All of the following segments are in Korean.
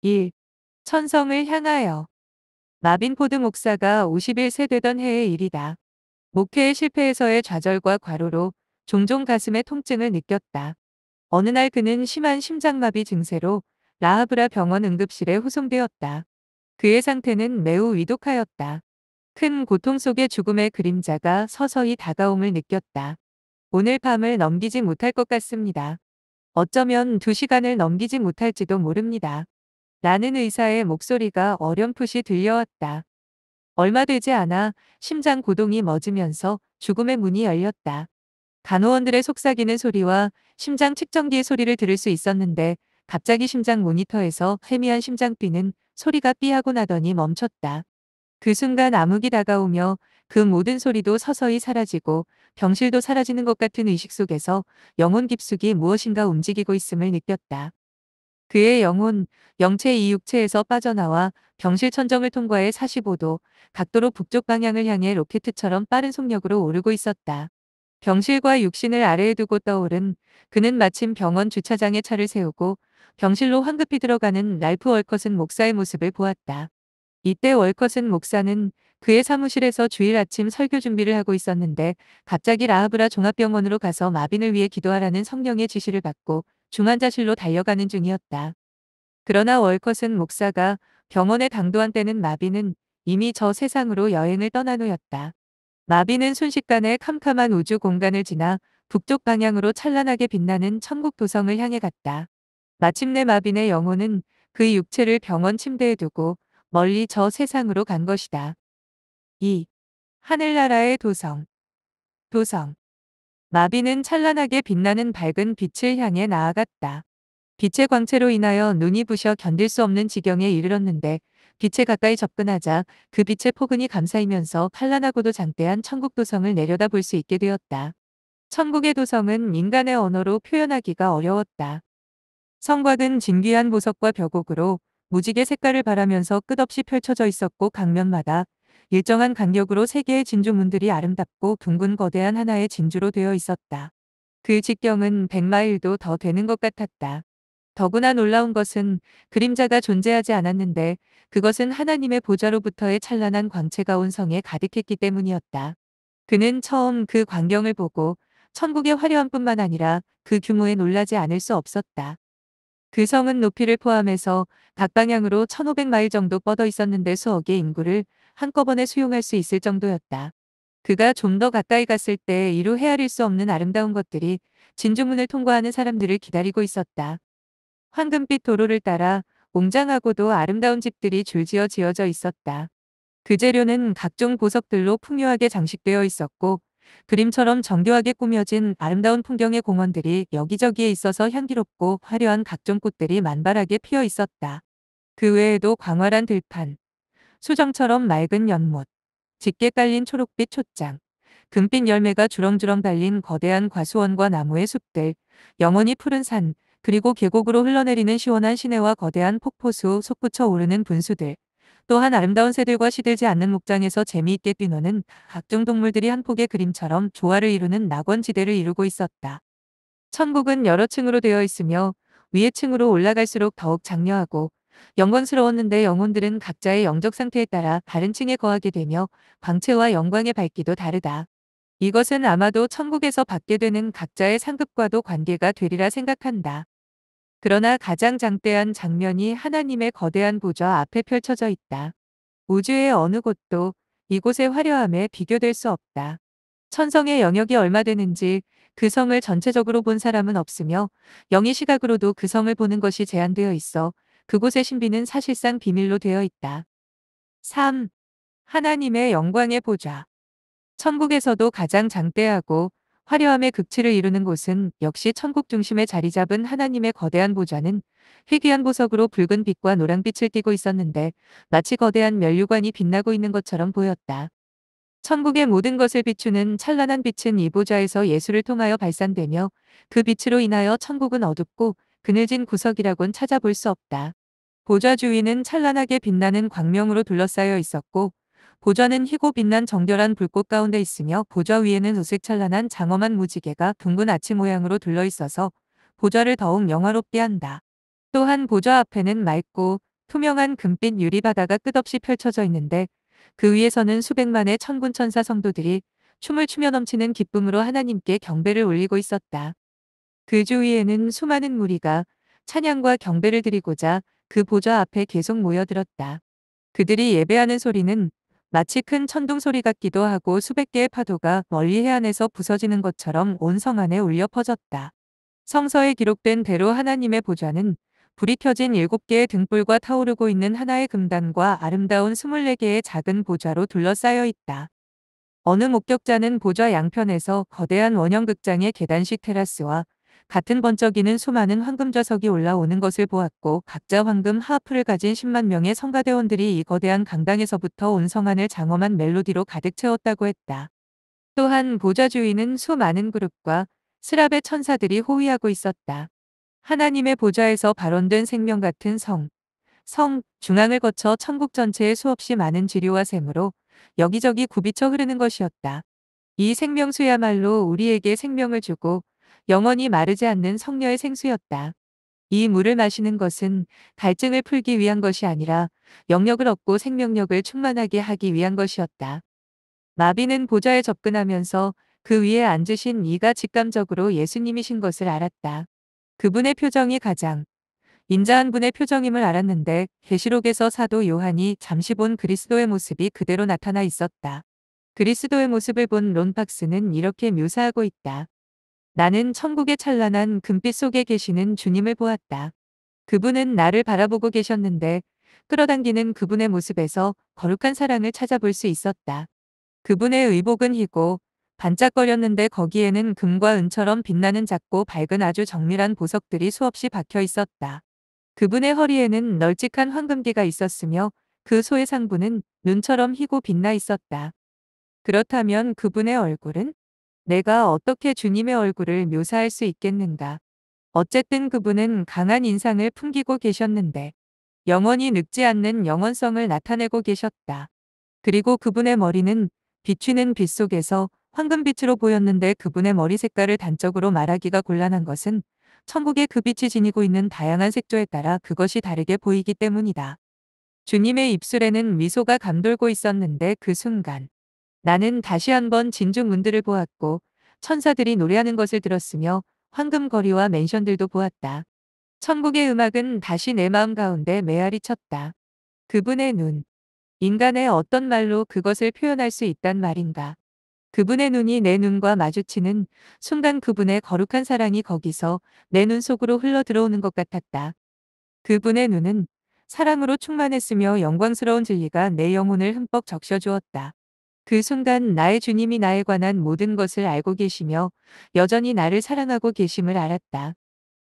1. 천성을 향하여. 마빈 포드 목사가 51세 되던 해의 일이다. 목회의 실패에서의 좌절과 과로로 종종 가슴에 통증을 느꼈다. 어느 날 그는 심한 심장마비 증세로 라하브라 병원 응급실에 후송되었다. 그의 상태는 매우 위독하였다. 큰 고통 속에 죽음의 그림자가 서서히 다가옴을 느꼈다. 오늘 밤을 넘기지 못할 것 같습니다. 어쩌면 2시간을 넘기지 못할지도 모릅니다. 라는 의사의 목소리가 어렴풋이 들려왔다. 얼마 되지 않아 심장 고동이 멎으면서 죽음의 문이 열렸다. 간호원들의 속삭이는 소리와 심장 측정기의 소리를 들을 수 있었는데 갑자기 심장 모니터에서 희미한 심장뛰는 소리가 삐하고 나더니 멈췄다. 그 순간 암흑이 다가오며 그 모든 소리도 서서히 사라지고 병실도 사라지는 것 같은 의식 속에서 영혼 깊숙이 무엇인가 움직이고 있음을 느꼈다. 그의 영혼, 영체 이 육체에서 빠져나와 병실 천정을 통과해 45도 각도로 북쪽 방향을 향해 로켓처럼 빠른 속력으로 오르고 있었다. 병실과 육신을 아래에 두고 떠오른 그는 마침 병원 주차장에 차를 세우고 병실로 황급히 들어가는 랄프 월컷은 목사의 모습을 보았다. 이때 월컷은 목사는 그의 사무실에서 주일 아침 설교 준비를 하고 있었는데 갑자기 라하브라 종합병원으로 가서 마빈을 위해 기도하라는 성령의 지시를 받고 중환자실로 달려가는 중이었다. 그러나 월컷은 목사가 병원에 당도한 때는 마빈은 이미 저 세상으로 여행을 떠난 후였다. 마빈은 순식간에 캄캄한 우주 공간을 지나 북쪽 방향으로 찬란하게 빛나는 천국 도성을 향해 갔다. 마침내 마빈의 영혼은 그 육체를 병원 침대에 두고 멀리 저 세상으로 간 것이다. 2. 하늘나라의 도성. 도성. 마빈은 찬란하게 빛나는 밝은 빛을 향해 나아갔다. 빛의 광채로 인하여 눈이 부셔 견딜 수 없는 지경에 이르렀는데 빛에 가까이 접근하자 그 빛의 포근이 감사이면서 찬란하고도 장대한 천국 도성을 내려다볼 수 있게 되었다. 천국의 도성은 인간의 언어로 표현하기가 어려웠다. 성곽은 진귀한 보석과 벽옥으로 무지개 색깔을 바라면서 끝없이 펼쳐져 있었고 각면마다 일정한 간격으로 세 개의 진주문들이 아름답고 둥근 거대한 하나의 진주로 되어 있었다. 그 직경은 100마일도 더 되는 것 같았다. 더구나 놀라운 것은 그림자가 존재하지 않았는데 그것은 하나님의 보좌로부터의 찬란한 광채가 온 성에 가득했기 때문이었다. 그는 처음 그 광경을 보고 천국의 화려함뿐만 아니라 그 규모에 놀라지 않을 수 없었다. 그 성은 높이를 포함해서 각 방향으로 1500마일 정도 뻗어 있었는데 수억의 인구를 한꺼번에 수용할 수 있을 정도였다. 그가 좀 더 가까이 갔을 때 이루 헤아릴 수 없는 아름다운 것들이 진주문을 통과하는 사람들을 기다리고 있었다. 황금빛 도로를 따라 웅장하고도 아름다운 집들이 줄지어 지어져 있었다. 그 재료는 각종 보석들로 풍요하게 장식되어 있었고 그림처럼 정교하게 꾸며진 아름다운 풍경의 공원들이 여기저기에 있어서 향기롭고 화려한 각종 꽃들이 만발하게 피어 있었다. 그 외에도 광활한 들판, 수정처럼 맑은 연못, 짙게 깔린 초록빛 촛장, 금빛 열매가 주렁주렁 달린 거대한 과수원과 나무의 숲들, 영원히 푸른 산, 그리고 계곡으로 흘러내리는 시원한 시내와 거대한 폭포수 솟구쳐 오르는 분수들, 또한 아름다운 새들과 시들지 않는 목장에서 재미있게 뛰노는 각종 동물들이 한 폭의 그림처럼 조화를 이루는 낙원지대를 이루고 있었다. 천국은 여러 층으로 되어 있으며 위의 층으로 올라갈수록 더욱 장려하고 영광스러웠는데 영혼들은 각자의 영적 상태에 따라 다른 층에 거하게 되며 광채와 영광의 밝기도 다르다. 이것은 아마도 천국에서 받게 되는 각자의 상급과도 관계가 되리라 생각한다. 그러나 가장 장대한 장면이 하나님의 거대한 보좌 앞에 펼쳐져 있다. 우주의 어느 곳도 이곳의 화려함에 비교될 수 없다. 천성의 영역이 얼마 되는지 그 성을 전체적으로 본 사람은 없으며 영의 시각으로도 그 성을 보는 것이 제한되어 있어 그곳의 신비는 사실상 비밀로 되어 있다. 3. 하나님의 영광의 보좌. 천국에서도 가장 장대하고 화려함의 극치를 이루는 곳은 역시 천국 중심에 자리 잡은 하나님의 거대한 보좌는 희귀한 보석으로 붉은 빛과 노랑빛을 띠고 있었는데 마치 거대한 면류관이 빛나고 있는 것처럼 보였다. 천국의 모든 것을 비추는 찬란한 빛은 이 보좌에서 예수를 통하여 발산되며 그 빛으로 인하여 천국은 어둡고 그늘진 구석이라곤 찾아볼 수 없다. 보좌 주위는 찬란하게 빛나는 광명으로 둘러싸여 있었고 보좌는 희고 빛난 정결한 불꽃 가운데 있으며 보좌 위에는 우색찬란한 장엄한 무지개가 둥근 아치 모양으로 둘러 있어서 보좌를 더욱 영화롭게 한다. 또한 보좌 앞에는 맑고 투명한 금빛 유리바다가 끝없이 펼쳐져 있는데 그 위에서는 수백만의 천군천사 성도들이 춤을 추며 넘치는 기쁨으로 하나님께 경배를 올리고 있었다. 그 주위에는 수많은 무리가 찬양과 경배를 드리고자 그 보좌 앞에 계속 모여들었다. 그들이 예배하는 소리는 마치 큰 천둥 소리 같기도 하고 수백 개의 파도가 멀리 해안에서 부서지는 것처럼 온 성 안에 울려 퍼졌다. 성서에 기록된 대로 하나님의 보좌는 불이 켜진 7개의 등불과 타오르고 있는 하나의 금단과 아름다운 24개의 작은 보좌로 둘러싸여 있다. 어느 목격자는 보좌 양편에서 거대한 원형 극장의 계단식 테라스와 같은 번쩍이는 수많은 황금 좌석이 올라오는 것을 보았고, 각자 황금 하프를 가진 10만 명의 성가대원들이 이 거대한 강당에서부터 온 성안을 장엄한 멜로디로 가득 채웠다고 했다. 또한 보좌 주위는 수많은 그룹과 스랍의 천사들이 호위하고 있었다. 하나님의 보좌에서 발원된 생명 같은 성 중앙을 거쳐 천국 전체에 수없이 많은 지류와 샘으로 여기저기 굽이쳐 흐르는 것이었다. 이 생명수야말로 우리에게 생명을 주고 영원히 마르지 않는 성녀의 생수였다. 이 물을 마시는 것은 갈증을 풀기 위한 것이 아니라 영력을 얻고 생명력을 충만하게 하기 위한 것이었다. 마비는 보좌에 접근하면서 그 위에 앉으신 이가 직감적으로 예수님이신 것을 알았다. 그분의 표정이 가장 인자한 분의 표정임을 알았는데, 계시록에서 사도 요한이 잠시 본 그리스도의 모습이 그대로 나타나 있었다. 그리스도의 모습을 본 론팍스는 이렇게 묘사하고 있다. 나는 천국의 찬란한 금빛 속에 계시는 주님을 보았다. 그분은 나를 바라보고 계셨는데 끌어당기는 그분의 모습에서 거룩한 사랑을 찾아볼 수 있었다. 그분의 의복은 희고 반짝거렸는데 거기에는 금과 은처럼 빛나는 작고 밝은 아주 정밀한 보석들이 수없이 박혀 있었다. 그분의 허리에는 널찍한 황금띠가 있었으며 그 소의 상부는 눈처럼 희고 빛나 있었다. 그렇다면 그분의 얼굴은? 내가 어떻게 주님의 얼굴을 묘사할 수 있겠는가? 어쨌든 그분은 강한 인상을 풍기고 계셨는데 영원히 늙지 않는 영원성을 나타내고 계셨다. 그리고 그분의 머리는 비추는 빛 속에서 황금빛으로 보였는데, 그분의 머리 색깔을 단적으로 말하기가 곤란한 것은 천국의 그 빛이 지니고 있는 다양한 색조에 따라 그것이 다르게 보이기 때문이다. 주님의 입술에는 미소가 감돌고 있었는데 그 순간 나는 다시 한번 진주 문들을 보았고 천사들이 노래하는 것을 들었으며 황금 거리와 맨션들도 보았다. 천국의 음악은 다시 내 마음 가운데 메아리 쳤다. 그분의 눈. 인간의 어떤 말로 그것을 표현할 수 있단 말인가. 그분의 눈이 내 눈과 마주치는 순간 그분의 거룩한 사랑이 거기서 내 눈 속으로 흘러 들어오는 것 같았다. 그분의 눈은 사랑으로 충만했으며 영광스러운 진리가 내 영혼을 흠뻑 적셔주었다. 그 순간 나의 주님이 나에 관한 모든 것을 알고 계시며 여전히 나를 사랑하고 계심을 알았다.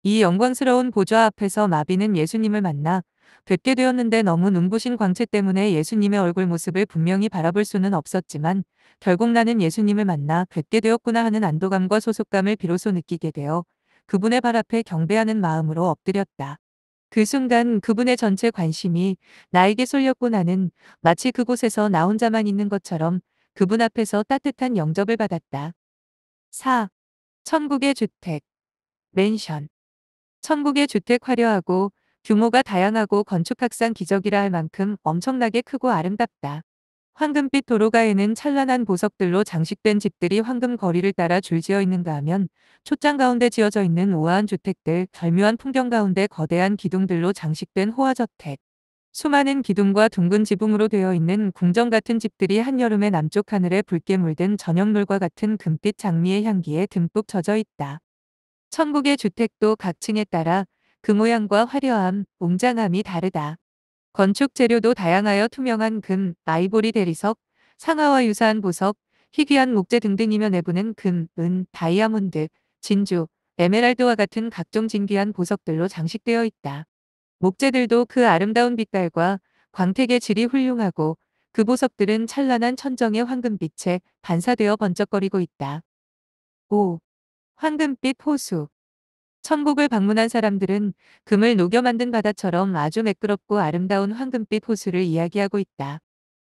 이 영광스러운 보좌 앞에서 마비는 예수님을 만나 뵙게 되었는데, 너무 눈부신 광채 때문에 예수님의 얼굴 모습을 분명히 바라볼 수는 없었지만 결국 나는 예수님을 만나 뵙게 되었구나 하는 안도감과 소속감을 비로소 느끼게 되어 그분의 발 앞에 경배하는 마음으로 엎드렸다. 그 순간 그분의 전체 관심이 나에게 쏠렸고, 나는 마치 그곳에서 나 혼자만 있는 것처럼 그분 앞에서 따뜻한 영접을 받았다. 4. 천국의 주택, 맨션. 천국의 주택 화려하고 규모가 다양하고 건축학상 기적이라 할 만큼 엄청나게 크고 아름답다. 황금빛 도로가에는 찬란한 보석들로 장식된 집들이 황금 거리를 따라 줄지어 있는가 하면 초장 가운데 지어져 있는 우아한 주택들, 절묘한 풍경 가운데 거대한 기둥들로 장식된 호화저택. 수많은 기둥과 둥근 지붕으로 되어 있는 궁전 같은 집들이 한여름의 남쪽 하늘에 붉게 물든 저녁물과 같은 금빛 장미의 향기에 듬뿍 젖어 있다. 천국의 주택도 각 층에 따라 그 모양과 화려함, 웅장함이 다르다. 건축 재료도 다양하여 투명한 금, 아이보리 대리석, 상아와 유사한 보석, 희귀한 목재 등등이며 내부는 금, 은, 다이아몬드, 진주, 에메랄드와 같은 각종 진귀한 보석들로 장식되어 있다. 목재들도 그 아름다운 빛깔과 광택의 질이 훌륭하고 그 보석들은 찬란한 천정의 황금빛에 반사되어 번쩍거리고 있다. 5. 황금빛 호수. 천국을 방문한 사람들은 금을 녹여 만든 바다처럼 아주 매끄럽고 아름다운 황금빛 호수를 이야기하고 있다.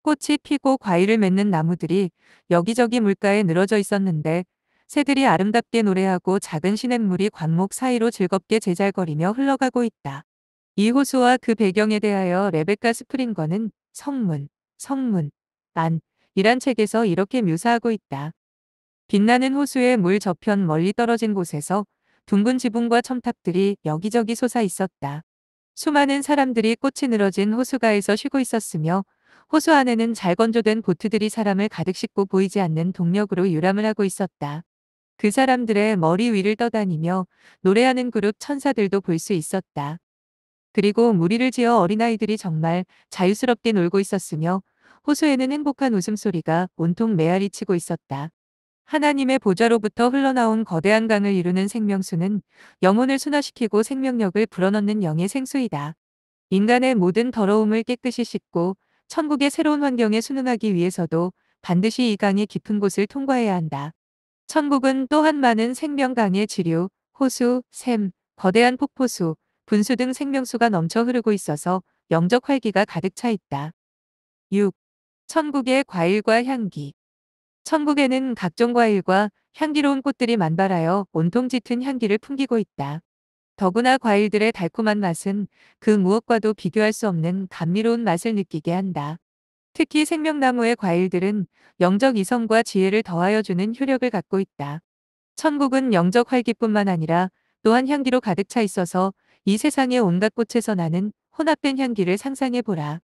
꽃이 피고 과일을 맺는 나무들이 여기저기 물가에 늘어져 있었는데 새들이 아름답게 노래하고 작은 시냇물이 관목 사이로 즐겁게 제잘거리며 흘러가고 있다. 이 호수와 그 배경에 대하여 레베카 스프링거는 성문, 안이란 책에서 이렇게 묘사하고 있다. 빛나는 호수의 물 저편 멀리 떨어진 곳에서 둥근 지붕과 첨탑들이 여기저기 솟아 있었다. 수많은 사람들이 꽃이 늘어진 호수가에서 쉬고 있었으며 호수 안에는 잘 건조된 보트들이 사람을 가득 싣고 보이지 않는 동력으로 유람을 하고 있었다. 그 사람들의 머리 위를 떠다니며 노래하는 그룹 천사들도 볼 수 있었다. 그리고 무리를 지어 어린아이들이 정말 자유스럽게 놀고 있었으며 호수에는 행복한 웃음소리가 온통 메아리치고 있었다. 하나님의 보좌로부터 흘러나온 거대한 강을 이루는 생명수는 영혼을 순화시키고 생명력을 불어넣는 영의 생수이다. 인간의 모든 더러움을 깨끗이 씻고 천국의 새로운 환경에 순응하기 위해서도 반드시 이 강의 깊은 곳을 통과해야 한다. 천국은 또한 많은 생명강의 지류, 호수, 샘, 거대한 폭포수, 분수 등 생명수가 넘쳐 흐르고 있어서 영적 활기가 가득 차 있다. 6. 천국의 과일과 향기. 천국에는 각종 과일과 향기로운 꽃들이 만발하여 온통 짙은 향기를 풍기고 있다. 더구나 과일들의 달콤한 맛은 그 무엇과도 비교할 수 없는 감미로운 맛을 느끼게 한다. 특히 생명나무의 과일들은 영적 이성과 지혜를 더하여 주는 효력을 갖고 있다. 천국은 영적 활기뿐만 아니라 또한 향기로 가득 차 있어서 이 세상의 온갖 꽃에서 나는 혼합된 향기를 상상해 보라.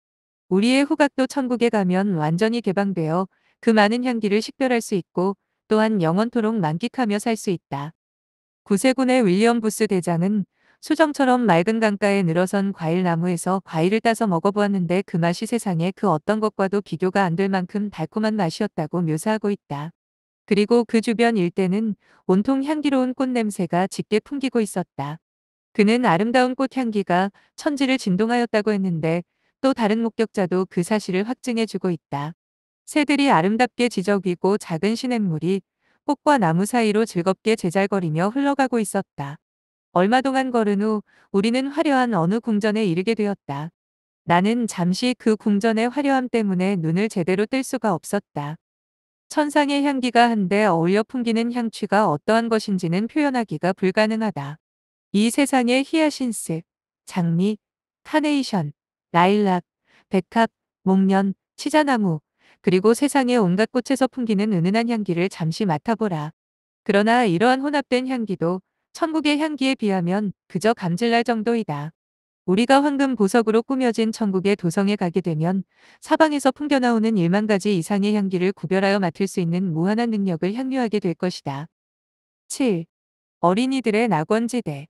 우리의 후각도 천국에 가면 완전히 개방되어 그 많은 향기를 식별할 수 있고 또한 영원토록 만끽하며 살 수 있다. 구세군의 윌리엄 부스 대장은 수정처럼 맑은 강가에 늘어선 과일나무에서 과일을 따서 먹어보았는데 그 맛이 세상에 그 어떤 것과도 비교가 안 될 만큼 달콤한 맛이었다고 묘사하고 있다. 그리고 그 주변 일대는 온통 향기로운 꽃 냄새가 짙게 풍기고 있었다. 그는 아름다운 꽃 향기가 천지를 진동하였다고 했는데 또 다른 목격자도 그 사실을 확증해주고 있다. 새들이 아름답게 지저귀고 작은 시냇물이 꽃과 나무 사이로 즐겁게 제잘거리며 흘러가고 있었다. 얼마 동안 걸은 후 우리는 화려한 어느 궁전에 이르게 되었다. 나는 잠시 그 궁전의 화려함 때문에 눈을 제대로 뜰 수가 없었다. 천상의 향기가 한데 어울려 풍기는 향취가 어떠한 것인지는 표현하기가 불가능하다. 이 세상의 히아신스, 장미, 카네이션, 라일락, 백합, 목련, 치자나무, 그리고 세상의 온갖 꽃에서 풍기는 은은한 향기를 잠시 맡아보라. 그러나 이러한 혼합된 향기도 천국의 향기에 비하면 그저 감질날 정도이다. 우리가 황금 보석으로 꾸며진 천국의 도성에 가게 되면 사방에서 풍겨나오는 1만 가지 이상의 향기를 구별하여 맡을 수 있는 무한한 능력을 향유하게 될 것이다. 7. 어린이들의 낙원지대.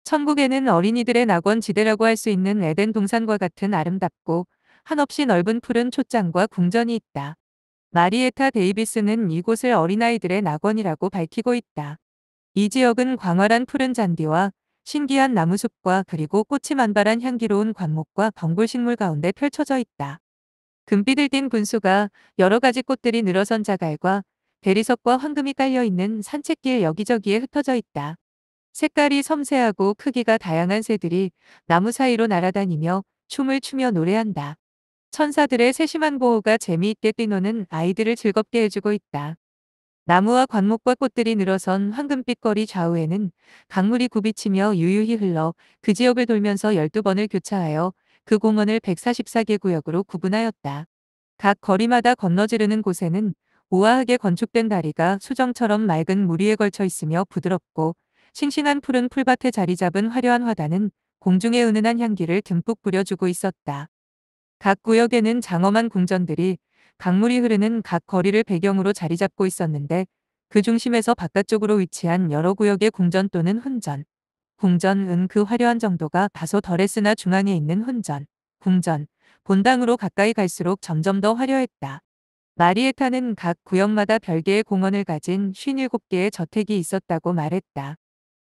천국에는 어린이들의 낙원지대라고 할 수 있는 에덴 동산과 같은 아름답고 한없이 넓은 푸른 촛장과 궁전이 있다. 마리에타 데이비스는 이곳을 어린아이들의 낙원이라고 밝히고 있다. 이 지역은 광활한 푸른 잔디와 신기한 나무숲과 그리고 꽃이 만발한 향기로운 관목과 덩굴식물 가운데 펼쳐져 있다. 금빛을 띤 분수가 여러 가지 꽃들이 늘어선 자갈과 대리석과 황금이 깔려있는 산책길 여기저기에 흩어져 있다. 색깔이 섬세하고 크기가 다양한 새들이 나무 사이로 날아다니며 춤을 추며 노래한다. 천사들의 세심한 보호가 재미있게 뛰노는 아이들을 즐겁게 해주고 있다. 나무와 관목과 꽃들이 늘어선 황금빛 거리 좌우에는 강물이 굽이치며 유유히 흘러 그 지역을 돌면서 12번을 교차하여 그 공원을 144개 구역으로 구분하였다. 각 거리마다 건너지르는 곳에는 우아하게 건축된 다리가 수정처럼 맑은 물 위에 걸쳐 있으며 부드럽고 싱싱한 푸른 풀밭에 자리 잡은 화려한 화단은 공중의 은은한 향기를 듬뿍 뿌려주고 있었다. 각 구역에는 장엄한 궁전들이 강물이 흐르는 각 거리를 배경으로 자리 잡고 있었는데 그 중심에서 바깥쪽으로 위치한 여러 구역의 궁전 또는 훈전, 궁전은 그 화려한 정도가 다소 덜했으나 중앙에 있는 훈전, 궁전, 본당으로 가까이 갈수록 점점 더 화려했다. 마리에타는 각 구역마다 별개의 공원을 가진 57개의 저택이 있었다고 말했다.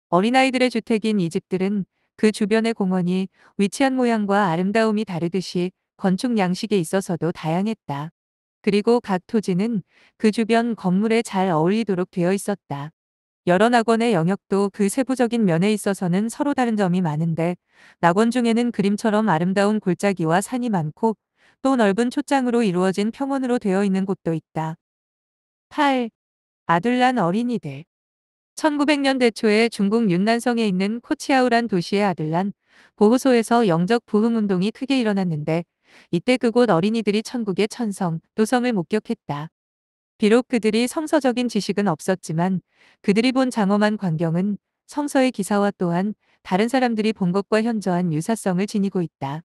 어린아이들의 주택인 이 집들은 그 주변의 공원이 위치한 모양과 아름다움이 다르듯이 건축 양식에 있어서도 다양했다. 그리고 각 토지는 그 주변 건물에 잘 어울리도록 되어 있었다. 여러 낙원의 영역도 그 세부적인 면에 있어서는 서로 다른 점이 많은데 낙원 중에는 그림처럼 아름다운 골짜기와 산이 많고 또 넓은 촛장으로 이루어진 평원으로 되어 있는 곳도 있다. 8. 아둘란 어린이들. 1900년대 초에 중국 윤난성에 있는 코치아우란 도시의 아들란 보호소에서 영적 부흥 운동이 크게 일어났는데 이때 그곳 어린이들이 천국의 천성, 도성을 목격했다. 비록 그들이 성서적인 지식은 없었지만 그들이 본 장엄한 광경은 성서의 기사와 또한 다른 사람들이 본 것과 현저한 유사성을 지니고 있다.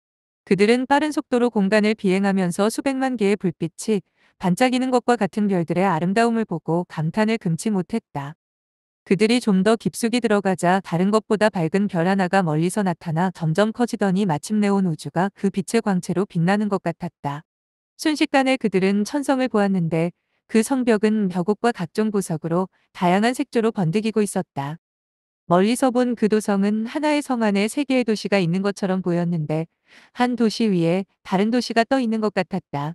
그들은 빠른 속도로 공간을 비행하면서 수백만 개의 불빛이 반짝이는 것과 같은 별들의 아름다움을 보고 감탄을 금치 못했다. 그들이 좀 더 깊숙이 들어가자 다른 것보다 밝은 별 하나가 멀리서 나타나 점점 커지더니 마침내 온 우주가 그 빛의 광채로 빛나는 것 같았다. 순식간에 그들은 천성을 보았는데 그 성벽은 벽옥과 각종 보석으로 다양한 색조로 번득이고 있었다. 멀리서 본 그 도성은 하나의 성 안에 세 개의 도시가 있는 것처럼 보였는데 한 도시 위에 다른 도시가 떠 있는 것 같았다.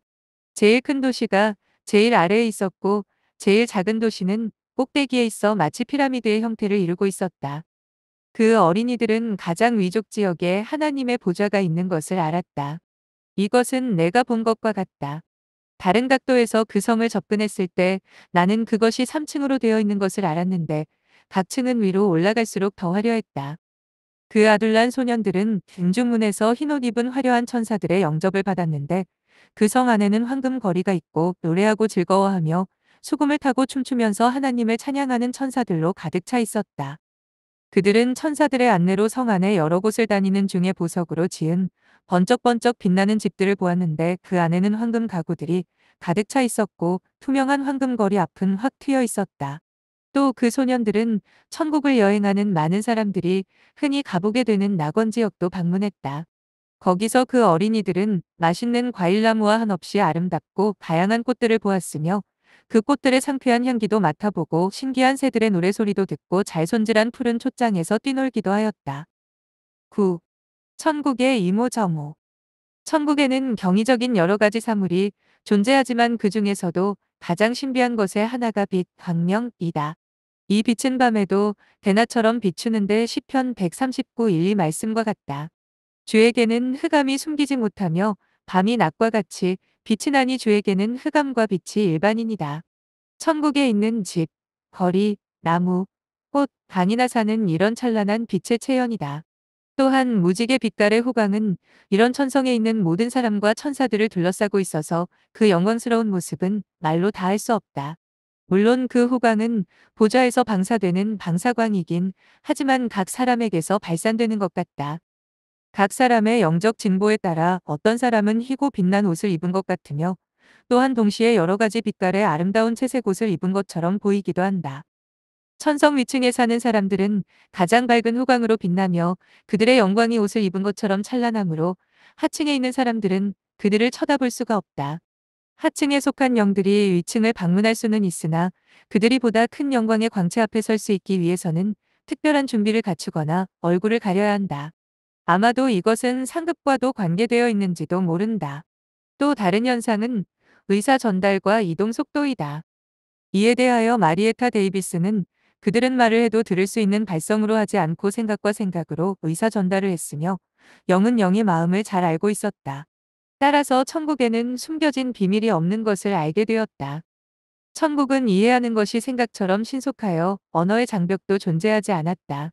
제일 큰 도시가 제일 아래에 있었고 제일 작은 도시는 꼭대기에 있어 마치 피라미드의 형태를 이루고 있었다. 그 어린이들은 가장 위쪽 지역에 하나님의 보좌가 있는 것을 알았다. 이것은 내가 본 것과 같다. 다른 각도에서 그 성을 접근했을 때 나는 그것이 3층으로 되어 있는 것을 알았는데 각 층은 위로 올라갈수록 더 화려했다. 그 아둘란 소년들은 궁중문에서 흰옷 입은 화려한 천사들의 영접을 받았는데 그 성 안에는 황금 거리가 있고 노래하고 즐거워하며 수금을 타고 춤추면서 하나님을 찬양하는 천사들로 가득 차 있었다. 그들은 천사들의 안내로 성 안에 여러 곳을 다니는 중에 보석으로 지은 번쩍번쩍 빛나는 집들을 보았는데 그 안에는 황금 가구들이 가득 차 있었고 투명한 황금 거리 앞은 확 트여 있었다. 또 그 소년들은 천국을 여행하는 많은 사람들이 흔히 가보게 되는 낙원 지역도 방문했다. 거기서 그 어린이들은 맛있는 과일나무와 한없이 아름답고 다양한 꽃들을 보았으며 그 꽃들의 상쾌한 향기도 맡아보고 신기한 새들의 노래소리도 듣고 잘 손질한 푸른 촛장에서 뛰놀기도 하였다. 9. 천국의 이모저모. 천국에는 경이적인 여러 가지 사물이 존재하지만 그 중에서도 가장 신비한 것의 하나가 빛, 광명이다. 이 빛은 밤에도 대낮처럼 비추는데 시편 139:1-2 말씀과 같다. 주에게는 흑암이 숨기지 못하며 밤이 낮과 같이 빛이 나니 주에게는 흑암과 빛이 일반인이다. 천국에 있는 집, 거리, 나무, 꽃, 강이나 산은 이런 찬란한 빛의 체현이다. 또한 무지개 빛깔의 호광은 이런 천성에 있는 모든 사람과 천사들을 둘러싸고 있어서 그 영광스러운 모습은 말로 다 할 수 없다. 물론 그 호광은 보좌에서 방사되는 방사광이긴 하지만 각 사람에게서 발산되는 것 같다. 각 사람의 영적 진보에 따라 어떤 사람은 희고 빛난 옷을 입은 것 같으며 또한 동시에 여러 가지 빛깔의 아름다운 채색 옷을 입은 것처럼 보이기도 한다. 천성 위층에 사는 사람들은 가장 밝은 후광으로 빛나며 그들의 영광이 옷을 입은 것처럼 찬란하므로 하층에 있는 사람들은 그들을 쳐다볼 수가 없다. 하층에 속한 영들이 위층을 방문할 수는 있으나 그들이 보다 큰 영광의 광채 앞에 설 수 있기 위해서는 특별한 준비를 갖추거나 얼굴을 가려야 한다. 아마도 이것은 상급과도 관계되어 있는지도 모른다. 또 다른 현상은 의사 전달과 이동 속도이다. 이에 대하여 마리에타 데이비스는 그들은 말을 해도 들을 수 있는 발성으로 하지 않고 생각과 생각으로 의사 전달을 했으며 영은 영의 마음을 잘 알고 있었다. 따라서 천국에는 숨겨진 비밀이 없는 것을 알게 되었다. 천국은 이해하는 것이 생각처럼 신속하여 언어의 장벽도 존재하지 않았다.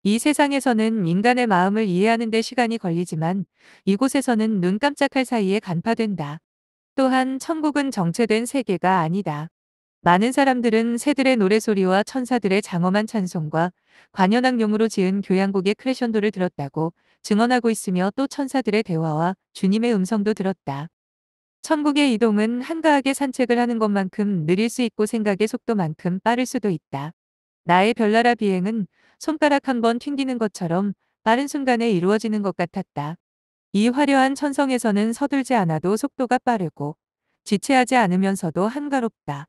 이 세상에서는 인간의 마음을 이해하는 데 시간이 걸리지만 이곳에서는 눈 깜짝할 사이에 간파된다. 또한 천국은 정체된 세계가 아니다. 많은 사람들은 새들의 노래소리와 천사들의 장엄한 찬송과 관현악용으로 지은 교향곡의 크레션도를 들었다고 증언하고 있으며 또 천사들의 대화와 주님의 음성도 들었다. 천국의 이동은 한가하게 산책을 하는 것만큼 느릴 수 있고 생각의 속도만큼 빠를 수도 있다. 나의 별나라 비행은 손가락 한 번 튕기는 것처럼 빠른 순간에 이루어지는 것 같았다. 이 화려한 천성에서는 서둘지 않아도 속도가 빠르고 지체하지 않으면서도 한가롭다.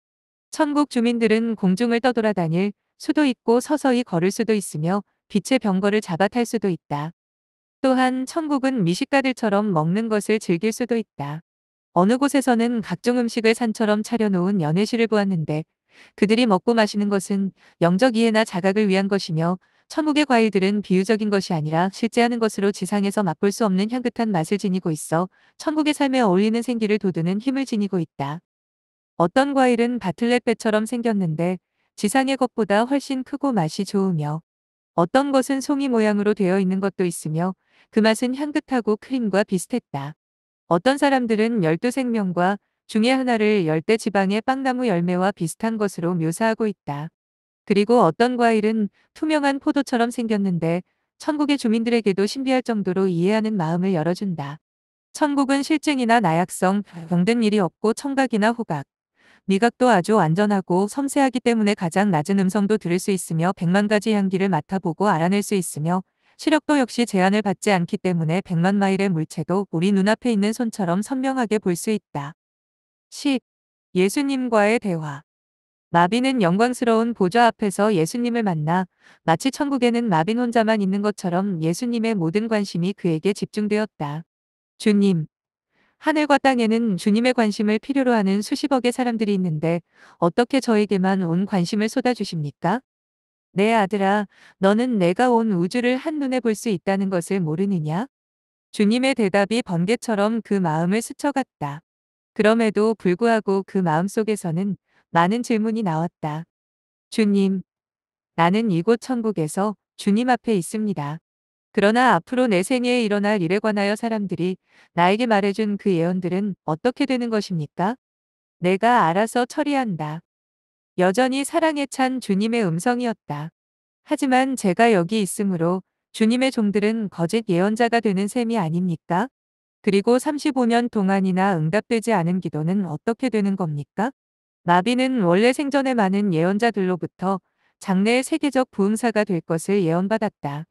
천국 주민들은 공중을 떠돌아다닐 수도 있고 서서히 걸을 수도 있으며 빛의 병거를 잡아 탈 수도 있다. 또한 천국은 미식가들처럼 먹는 것을 즐길 수도 있다. 어느 곳에서는 각종 음식을 산처럼 차려놓은 연회실을 보았는데 그들이 먹고 마시는 것은 영적 이해나 자각을 위한 것이며 천국의 과일들은 비유적인 것이 아니라 실제 하는 것으로 지상에서 맛볼 수 없는 향긋한 맛을 지니고 있어 천국의 삶에 어울리는 생기를 돋우는 힘을 지니고 있다. 어떤 과일은 바틀렛배처럼 생겼는데 지상의 것보다 훨씬 크고 맛이 좋으며 어떤 것은 송이 모양으로 되어 있는 것도 있으며 그 맛은 향긋하고 크림과 비슷했다. 어떤 사람들은 열두 생명과 중에 하나를 열대 지방의 빵나무 열매와 비슷한 것으로 묘사하고 있다. 그리고 어떤 과일은 투명한 포도처럼 생겼는데 천국의 주민들에게도 신비할 정도로 이해하는 마음을 열어준다. 천국은 실증이나 나약성, 병든 일이 없고 청각이나 후각, 미각도 아주 완전하고 섬세하기 때문에 가장 낮은 음성도 들을 수 있으며 100만 가지 향기를 맡아보고 알아낼 수 있으며 시력도 역시 제한을 받지 않기 때문에 100만 마일의 물체도 우리 눈앞에 있는 손처럼 선명하게 볼 수 있다. 10. 예수님과의 대화. 마비는 영광스러운 보좌 앞에서 예수님을 만나 마치 천국에는 마빈 혼자만 있는 것처럼 예수님의 모든 관심이 그에게 집중되었다. 주님, 하늘과 땅에는 주님의 관심을 필요로 하는 수십억의 사람들이 있는데 어떻게 저에게만 온 관심을 쏟아주십니까? 내 아들아, 너는 내가 온 우주를 한눈에 볼 수 있다는 것을 모르느냐? 주님의 대답이 번개처럼 그 마음을 스쳐갔다. 그럼에도 불구하고 그 마음속에서는 많은 질문이 나왔다. 주님, 나는 이곳 천국에서 주님 앞에 있습니다. 그러나 앞으로 내 생애에 일어날 일에 관하여 사람들이 나에게 말해준 그 예언들은 어떻게 되는 것입니까? 내가 알아서 처리한다. 여전히 사랑에 찬 주님의 음성이었다. 하지만 제가 여기 있으므로 주님의 종들은 거짓 예언자가 되는 셈이 아닙니까? 그리고 35년 동안이나 응답되지 않은 기도는 어떻게 되는 겁니까? 마비는 원래 생전에 많은 예언자들로부터 장래의 세계적 부흥사가 될 것을 예언받았다.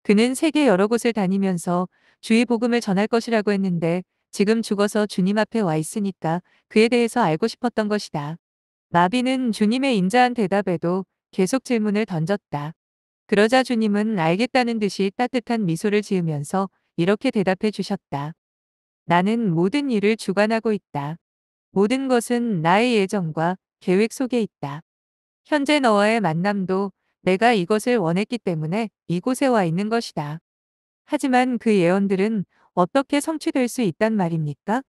그는 세계 여러 곳을 다니면서 주의 복음을 전할 것이라고 했는데 지금 죽어서 주님 앞에 와 있으니까 그에 대해서 알고 싶었던 것이다. 마비는 주님의 인자한 대답에도 계속 질문을 던졌다. 그러자 주님은 알겠다는 듯이 따뜻한 미소를 지으면서 이렇게 대답해 주셨다. 나는 모든 일을 주관하고 있다. 모든 것은 나의 예정과 계획 속에 있다. 현재 너와의 만남도 내가 이것을 원했기 때문에 이곳에 와 있는 것이다. 하지만 그 예언들은 어떻게 성취될 수 있단 말입니까?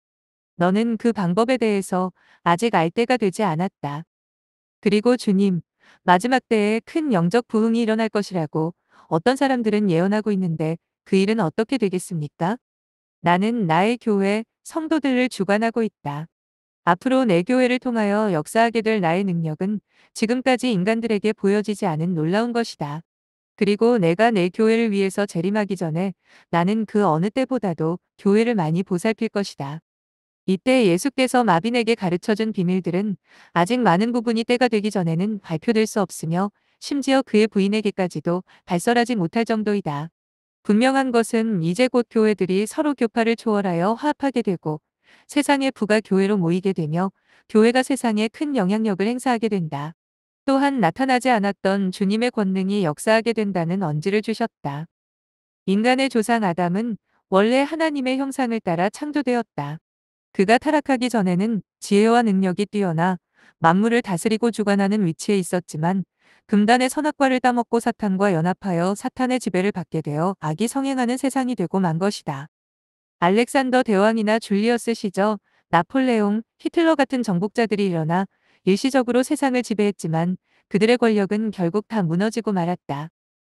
너는 그 방법에 대해서 아직 알 때가 되지 않았다. 그리고 주님, 마지막 때에 큰 영적 부흥이 일어날 것이라고 어떤 사람들은 예언하고 있는데 그 일은 어떻게 되겠습니까? 나는 나의 교회, 성도들을 주관하고 있다. 앞으로 내 교회를 통하여 역사하게 될 나의 능력은 지금까지 인간들에게 보여지지 않은 놀라운 것이다. 그리고 내가 내 교회를 위해서 재림하기 전에 나는 그 어느 때보다도 교회를 많이 보살필 것이다. 이때 예수께서 마빈에게 가르쳐준 비밀들은 아직 많은 부분이 때가 되기 전에는 발표될 수 없으며 심지어 그의 부인에게까지도 발설하지 못할 정도이다. 분명한 것은 이제 곧 교회들이 서로 교파를 초월하여 화합하게 되고 세상의 부가 교회로 모이게 되며 교회가 세상에 큰 영향력을 행사하게 된다. 또한 나타나지 않았던 주님의 권능이 역사하게 된다는 언지를 주셨다. 인간의 조상 아담은 원래 하나님의 형상을 따라 창조되었다. 그가 타락하기 전에는 지혜와 능력이 뛰어나 만물을 다스리고 주관하는 위치에 있었지만 금단의 선악과를 따먹고 사탄과 연합하여 사탄의 지배를 받게 되어 악이 성행하는 세상이 되고 만 것이다. 알렉산더 대왕이나 줄리어스 시저, 나폴레옹, 히틀러 같은 정복자들이 일어나 일시적으로 세상을 지배했지만 그들의 권력은 결국 다 무너지고 말았다.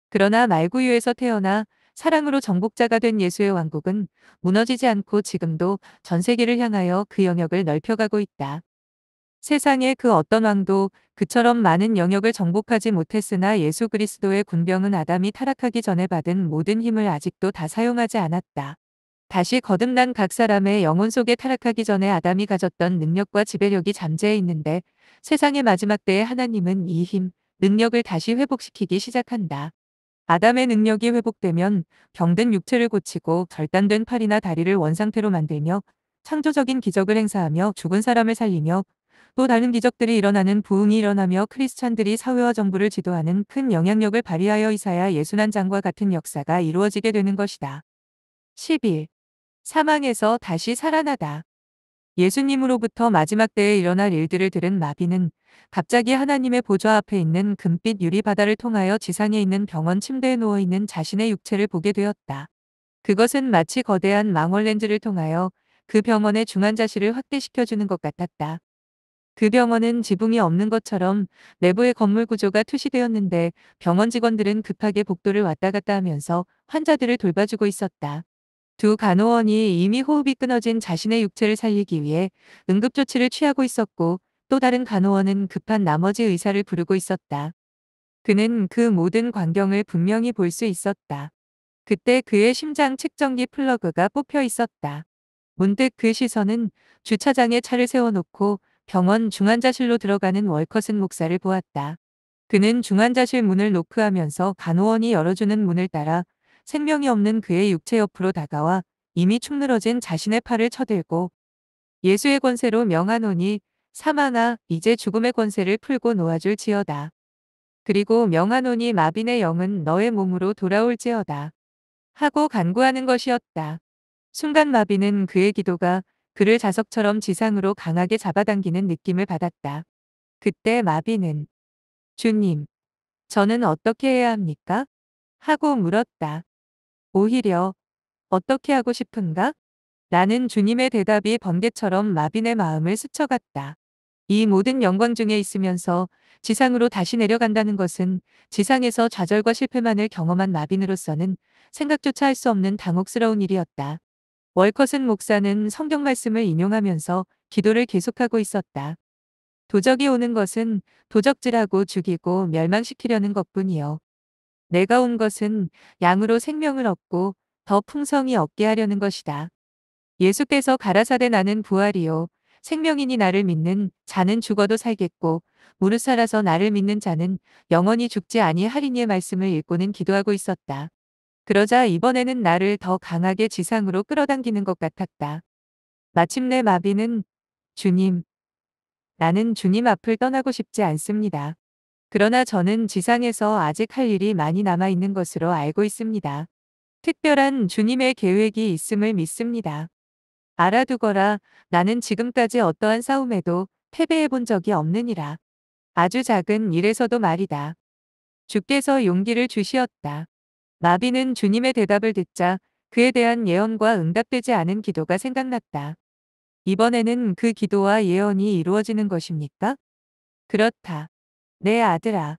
그러나 말구유에서 태어나 사랑으로 정복자가 된 예수의 왕국은 무너지지 않고 지금도 전 세계를 향하여 그 영역을 넓혀가고 있다. 세상의 그 어떤 왕도 그처럼 많은 영역을 정복하지 못했으나 예수 그리스도의 군병은 아담이 타락하기 전에 받은 모든 힘을 아직도 다 사용하지 않았다. 다시 거듭난 각 사람의 영혼 속에 타락하기 전에 아담이 가졌던 능력과 지배력이 잠재해 있는데 세상의 마지막 때에 하나님은 이 힘, 능력을 다시 회복시키기 시작한다. 아담의 능력이 회복되면 병든 육체를 고치고 절단된 팔이나 다리를 원상태로 만들며 창조적인 기적을 행사하며 죽은 사람을 살리며 또 다른 기적들이 일어나는 부흥이 일어나며 크리스찬들이 사회와 정부를 지도하는 큰 영향력을 발휘하여 이사야 예순한 장과 같은 역사가 이루어지게 되는 것이다. 11. 사망에서 다시 살아나다. 예수님으로부터 마지막 때에 일어날 일들을 들은 마비는 갑자기 하나님의 보좌 앞에 있는 금빛 유리 바다를 통하여 지상에 있는 병원 침대에 누워있는 자신의 육체를 보게 되었다. 그것은 마치 거대한 망원 렌즈를 통하여 그 병원의 중환자실을 확대시켜주는 것 같았다. 그 병원은 지붕이 없는 것처럼 내부의 건물 구조가 투시되었는데 병원 직원들은 급하게 복도를 왔다 갔다 하면서 환자들을 돌봐주고 있었다. 두 간호원이 이미 호흡이 끊어진 자신의 육체를 살리기 위해 응급조치를 취하고 있었고, 또 다른 간호원은 급한 나머지 의사를 부르고 있었다. 그는 그 모든 광경을 분명히 볼 수 있었다. 그때 그의 심장 측정기 플러그가 뽑혀 있었다. 문득 그 시선은 주차장에 차를 세워놓고 병원 중환자실로 들어가는 월커슨 목사를 보았다. 그는 중환자실 문을 노크하면서 간호원이 열어주는 문을 따라 생명이 없는 그의 육체 옆으로 다가와 이미 축 늘어진 자신의 팔을 쳐들고 예수의 권세로 명하노니 사망아 이제 죽음의 권세를 풀고 놓아줄지어다. 그리고 명하노니 마빈의 영은 너의 몸으로 돌아올지어다. 하고 간구하는 것이었다. 순간 마빈은 그의 기도가 그를 자석처럼 지상으로 강하게 잡아당기는 느낌을 받았다. 그때 마빈은 주님, 저는 어떻게 해야 합니까? 하고 물었다. 오히려 어떻게 하고 싶은가? 라는 주님의 대답이 번개처럼 마빈의 마음을 스쳐갔다. 이 모든 영광 중에 있으면서 지상으로 다시 내려간다는 것은 지상에서 좌절과 실패만을 경험한 마빈으로서는 생각조차 할 수 없는 당혹스러운 일이었다. 월컷은 목사는 성경 말씀을 인용하면서 기도를 계속하고 있었다. 도적이 오는 것은 도적질하고 죽이고 멸망시키려는 것뿐이요. 내가 온 것은 양으로 생명을 얻고 더 풍성히 얻게 하려는 것이다. 예수께서 가라사대 나는 부활이요. 생명이니 나를 믿는 자는 죽어도 살겠고 무릇 살아서 나를 믿는 자는 영원히 죽지 아니하리니의 말씀을 읽고는 기도하고 있었다. 그러자 이번에는 나를 더 강하게 지상으로 끌어당기는 것 같았다. 마침내 마비는 주님, 나는 주님 앞을 떠나고 싶지 않습니다. 그러나 저는 지상에서 아직 할 일이 많이 남아 있는 것으로 알고 있습니다. 특별한 주님의 계획이 있음을 믿습니다. 알아두거라. 나는 지금까지 어떠한 싸움에도 패배해 본 적이 없느니라. 아주 작은 일에서도 말이다. 주께서 용기를 주시었다. 마비는 주님의 대답을 듣자 그에 대한 예언과 응답되지 않은 기도가 생각났다. 이번에는 그 기도와 예언이 이루어지는 것입니까? 그렇다. 내 아들아.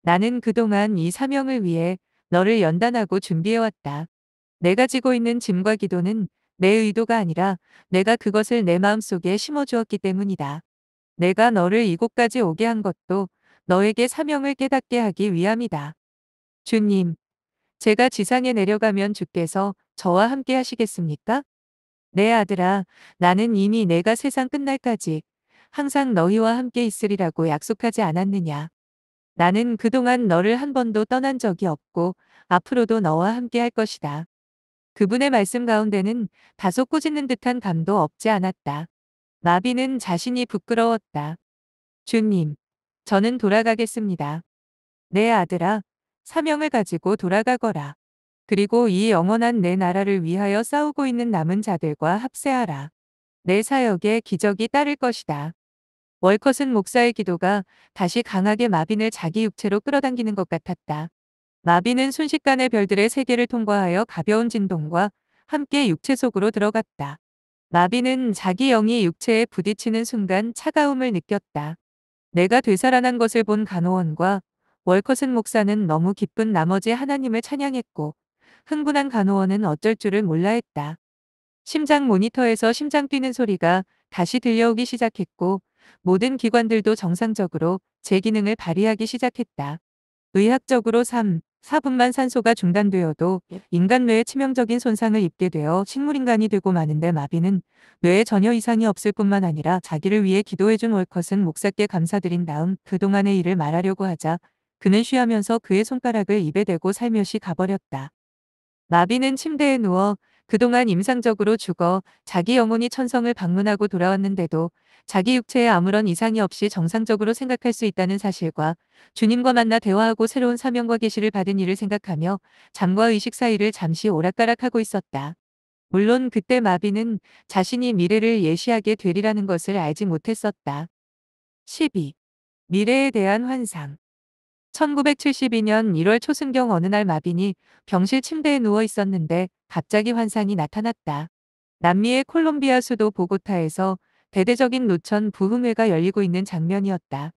나는 그동안 이 사명을 위해 너를 연단하고 준비해왔다. 내가 지고 있는 짐과 기도는 내 의도가 아니라 내가 그것을 내 마음속에 심어주었기 때문이다. 내가 너를 이곳까지 오게 한 것도 너에게 사명을 깨닫게 하기 위함이다. 주님, 제가 지상에 내려가면 주께서 저와 함께 하시겠습니까? 내 아들아, 나는 이미 내가 세상 끝날까지 항상 너희와 함께 있으리라고 약속하지 않았느냐. 나는 그동안 너를 한 번도 떠난 적이 없고 앞으로도 너와 함께 할 것이다. 그분의 말씀 가운데는 다소 꾸짖는 듯한 감도 없지 않았다. 마비는 자신이 부끄러웠다. 주님, 저는 돌아가겠습니다. 내 아들아, 사명을 가지고 돌아가거라. 그리고 이 영원한 내 나라를 위하여 싸우고 있는 남은 자들과 합세하라. 내 사역에 기적이 따를 것이다. 월컷은 목사의 기도가 다시 강하게 마빈을 자기 육체로 끌어당기는 것 같았다. 마빈은 순식간에 별들의 세계를 통과하여 가벼운 진동과 함께 육체 속으로 들어갔다. 마빈은 자기 영이 육체에 부딪히는 순간 차가움을 느꼈다. 내가 되살아난 것을 본 간호원과 월컷은 목사는 너무 기쁜 나머지 하나님을 찬양했고 흥분한 간호원은 어쩔 줄을 몰라 했다. 심장 모니터에서 심장 뛰는 소리가 다시 들려오기 시작했고 모든 기관들도 정상적으로 제 기능을 발휘하기 시작했다. 의학적으로 3, 4분만 산소가 중단되어도 인간 뇌에 치명적인 손상을 입게 되어 식물인간이 되고 마는데 마비는 뇌에 전혀 이상이 없을 뿐만 아니라 자기를 위해 기도해준 월컷은 목사께 감사드린 다음 그동안의 일을 말하려고 하자 그는 쉬하면서 그의 손가락을 입에 대고 살며시 가버렸다. 마비는 침대에 누워 그동안 임상적으로 죽어 자기 영혼이 천성을 방문하고 돌아왔는데도 자기 육체에 아무런 이상이 없이 정상적으로 생각할 수 있다는 사실과 주님과 만나 대화하고 새로운 사명과 계시를 받은 일을 생각하며 잠과 의식 사이를 잠시 오락가락하고 있었다. 물론 그때 마비는 자신이 미래를 예시하게 되리라는 것을 알지 못했었다. 12. 미래에 대한 환상. 1972년 1월 초순경 어느 날 마빈이 병실 침대에 누워 있었는데 갑자기 환상이 나타났다. 남미의 콜롬비아 수도 보고타에서 대대적인 노천 부흥회가 열리고 있는 장면이었다.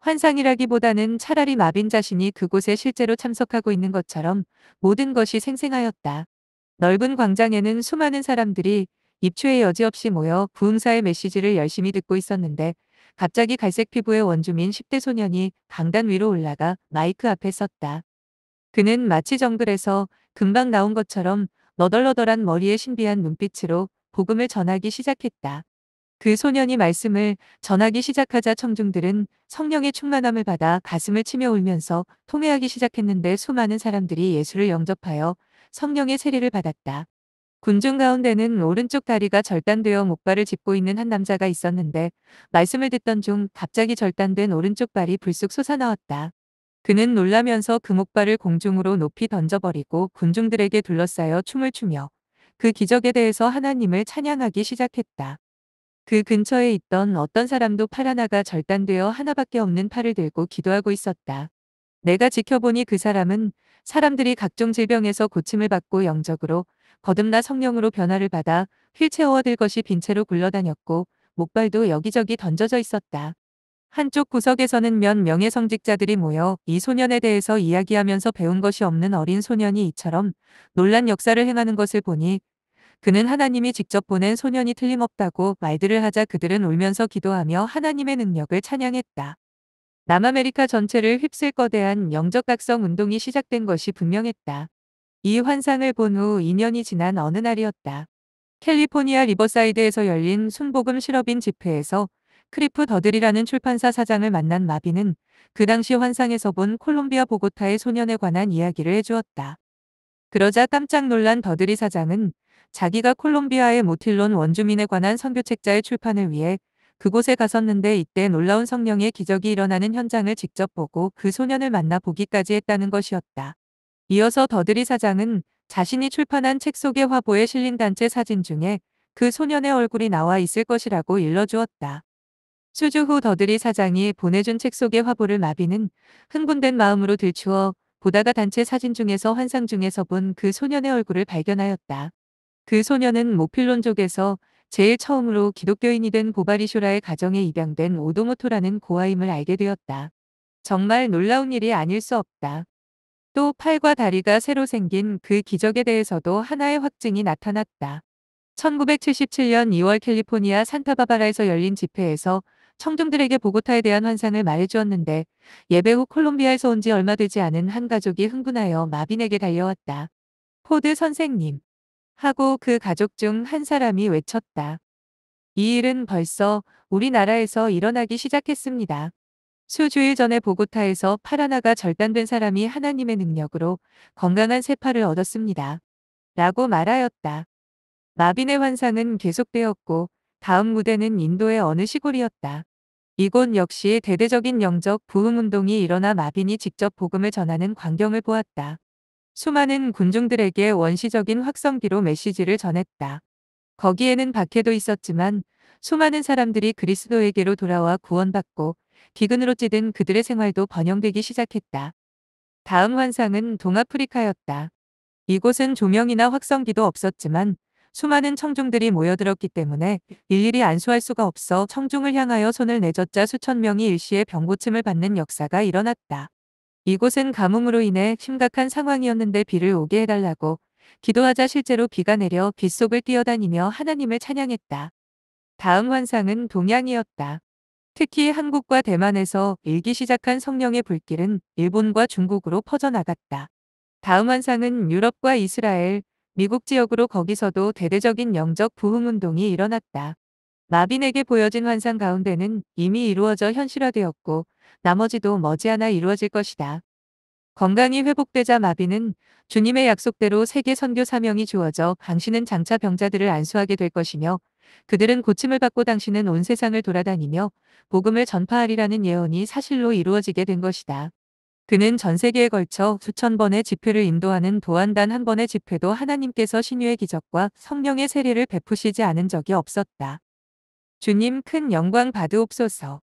환상이라기보다는 차라리 마빈 자신이 그곳에 실제로 참석하고 있는 것처럼 모든 것이 생생하였다. 넓은 광장에는 수많은 사람들이 입추에 여지없이 모여 부흥사의 메시지를 열심히 듣고 있었는데 갑자기 갈색 피부의 원주민 10대 소년이 강단 위로 올라가 마이크 앞에 섰다. 그는 마치 정글에서 금방 나온 것처럼 너덜너덜한 머리에 신비한 눈빛으로 복음을 전하기 시작했다. 그 소년이 말씀을 전하기 시작하자 청중들은 성령의 충만함을 받아 가슴을 치며 울면서 통회하기 시작했는데 수많은 사람들이 예수를 영접하여 성령의 세례를 받았다. 군중 가운데는 오른쪽 다리가 절단되어 목발을 짚고 있는 한 남자가 있었는데 말씀을 듣던 중 갑자기 절단된 오른쪽 발이 불쑥 솟아나왔다. 그는 놀라면서 그 목발을 공중으로 높이 던져버리고 군중들에게 둘러싸여 춤을 추며 그 기적에 대해서 하나님을 찬양하기 시작했다. 그 근처에 있던 어떤 사람도 팔 하나가 절단되어 하나밖에 없는 팔을 들고 기도하고 있었다. 내가 지켜보니 그 사람은 사람들이 각종 질병에서 고침을 받고 영적으로 거듭나 성령으로 변화를 받아 휠체어와 들 것이 빈 채로 굴러다녔고 목발도 여기저기 던져져 있었다. 한쪽 구석에서는 몇 명의 성직자들이 모여 이 소년에 대해서 이야기하면서 배운 것이 없는 어린 소년이 이처럼 놀란 역사를 행하는 것을 보니 그는 하나님이 직접 보낸 소년이 틀림없다고 말들을 하자 그들은 울면서 기도하며 하나님의 능력을 찬양했다. 남아메리카 전체를 휩쓸 거대한 영적 각성 운동이 시작된 것이 분명했다. 이 환상을 본 후 2년이 지난 어느 날이었다. 캘리포니아 리버사이드에서 열린 순복음 실업인 집회에서 크리프 더들이라는 출판사 사장을 만난 마비는 그 당시 환상에서 본 콜롬비아 보고타의 소년에 관한 이야기를 해주었다. 그러자 깜짝 놀란 더드리 사장은 자기가 콜롬비아의 모틸론 원주민에 관한 선교책자의 출판을 위해 그곳에 갔었는데 이때 놀라운 성령의 기적이 일어나는 현장을 직접 보고 그 소년을 만나 보기까지 했다는 것이었다. 이어서 더드리 사장은 자신이 출판한 책 속의 화보에 실린 단체 사진 중에 그 소년의 얼굴이 나와 있을 것이라고 일러주었다. 수주 후 더드리 사장이 보내준 책 속의 화보를 마비는 흥분된 마음으로 들추어 보다가 단체 사진 중에서 환상 중에서 본 그 소년의 얼굴을 발견하였다. 그 소년은 모필론족에서 제일 처음으로 기독교인이 된 보바리쇼라의 가정에 입양된 오도모토라는 고아임을 알게 되었다. 정말 놀라운 일이 아닐 수 없다. 또 팔과 다리가 새로 생긴 그 기적에 대해서도 하나의 확증이 나타났다. 1977년 2월 캘리포니아 산타바바라에서 열린 집회에서 청중들에게 보고타에 대한 환상을 말해주었는데 예배 후 콜롬비아에서 온 지 얼마 되지 않은 한 가족이 흥분하여 마빈에게 달려왔다. 포드 선생님. 하고 그 가족 중 한 사람이 외쳤다. 이 일은 벌써 우리나라에서 일어나기 시작했습니다. 수주일 전에 보고타에서 팔 하나가 절단된 사람이 하나님의 능력으로 건강한 새 팔을 얻었습니다. 라고 말하였다. 마빈의 환상은 계속되었고 다음 무대는 인도의 어느 시골이었다. 이곳 역시 대대적인 영적 부흥운동이 일어나 마빈이 직접 복음을 전하는 광경을 보았다. 수많은 군중들에게 원시적인 확성기로 메시지를 전했다. 거기에는 박해도 있었지만 수많은 사람들이 그리스도에게로 돌아와 구원받고 기근으로 찌든 그들의 생활도 번영되기 시작했다. 다음 환상은 동아프리카였다. 이곳은 조명이나 확성기도 없었지만 수많은 청중들이 모여들었기 때문에 일일이 안수할 수가 없어 청중을 향하여 손을 내젓자 수천 명이 일시에 병고침을 받는 역사가 일어났다. 이곳은 가뭄으로 인해 심각한 상황이었는데 비를 오게 해달라고 기도하자 실제로 비가 내려 빗속을 뛰어다니며 하나님을 찬양했다. 다음 환상은 동양이었다. 특히 한국과 대만에서 일기 시작한 성령의 불길은 일본과 중국으로 퍼져나갔다. 다음 환상은 유럽과 이스라엘, 미국 지역으로 거기서도 대대적인 영적 부흥운동이 일어났다. 마빈에게 보여진 환상 가운데는 이미 이루어져 현실화되었고 나머지도 머지않아 이루어질 것이다. 건강이 회복되자 마빈은 주님의 약속대로 세계 선교 사명이 주어져 당신은 장차 병자들을 안수하게 될 것이며 그들은 고침을 받고 당신은 온 세상을 돌아다니며 복음을 전파하리라는 예언이 사실로 이루어지게 된 것이다. 그는 전 세계에 걸쳐 수천 번의 집회를 인도하는 도안 단 한 번의 집회도 하나님께서 신유의 기적과 성령의 세례를 베푸시지 않은 적이 없었다. 주님 큰 영광 받으옵소서.